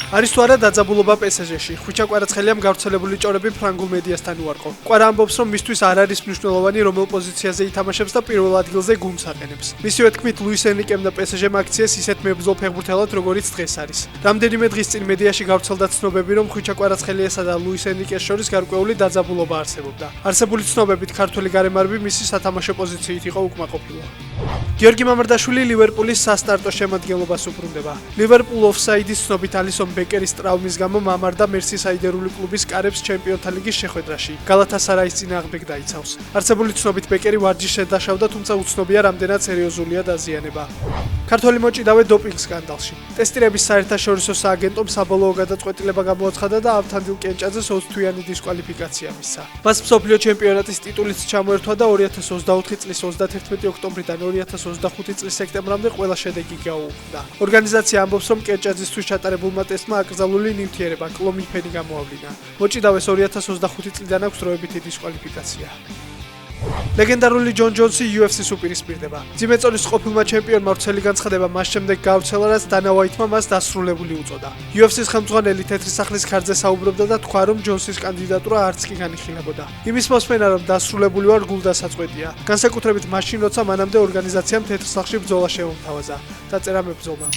არის თუ არა დაძაბულობა PSG-ში. ხვიჩა კვარაცხელიამ გავრცელებული ჭორები ფრანგულ მედიასთან უარყო. კვარა ამბობს, რომ მისთვის არ არის მნიშვნელოვანი რომელ პოზიციაზე ითამაშებს და პირველ ადგილზე გუნდს აყენებს. მისივე თქმით, ლუის ენრიკემ და PSG-მ აქციეს ისეთ მებრძოლ ფეხბურთელად, როგორიც დღეს არის. რამდენიმე დღის წინ მედიაში გავრცელდა ცნობები, რომ ხვიჩა კვარაცხელიასა და ლუის ენრიკეს შორის გარკვეული დაძაბულობა არსებობდა. არსებული ცნობებით, ქართველი გარემარბი მისი სათამაშო პოზიციით იყო უკმაყოფილო. გიორგი მამარდაშვილი ლივერპულის სასტარტო შემადგენლობას უბრუნდება. ლივერპულ ოფსაიდის ცნობით ალისონ ბეკერის ტრავმის გამო მამარდა მერსისაიდერული კლუბის კარებს ჩემპიონთა ლიგის შეხვედრაში. გალათასარაის წინააღმდეგ დაიცავს. არსებული ცნობით ბეკერი ვარჯიშზე დაშავდა, თუმცა უცნობია რამდენად სერიოზულია დაზიანება. ქართველი მოჭიდავე დოპინგ სკანდალში. ტესტირების საერთაშორისო სააგენტომ საბოლოო გადაწყვეტილება გამოაცხადა და ავთანდილ კენჭაძეს 20-თვიანი დისკვალიფიკაცია მისცა. მას მსოფლიო ჩემპიონატის ტიტულიც ჩამოერთვა და 2024 წლის 31 ოქტომბრიდან 2025 წლის სექტემბრამდე ყველა შედეგი გაუუქმდა. ორგანიზაცია ამბობს, რომ კენჭაძისთვის ჩატარებულმა ტესტმა აკრძალული ნივთიერება კლომიფენი გამოავლინა. მოჭიდავეს 2025 წლიდან აქვს დროებითი დისკვალიფიკაცია. ლეგენდარული ჯონ ჯონსი UFC-ს უპირისპირდება. ძიმეწოლის ყოფილმა ჩემპიონმა ვრცელი განცხადება მას შემდეგ გავრცელა, რაც დანა ვაითმა მას დასრულებული უწოდა. UFC-ს ხელმძღვანელი თეთრი სახლის ქარზე საუბრობდა და თქვა, რომ ჯონსის კანდიდატურა არც კი განიხილებოდა. იმის მოსმენა, რომ დასრულებული ვარ, გულდასაწყვეტია. განსაკუთრებით მაშინ, როცა მანამდე ორგანიზაციამ თეთრ სახლში ბრძოლა შეუმთავაზა. დაწერა მებრძოლმა.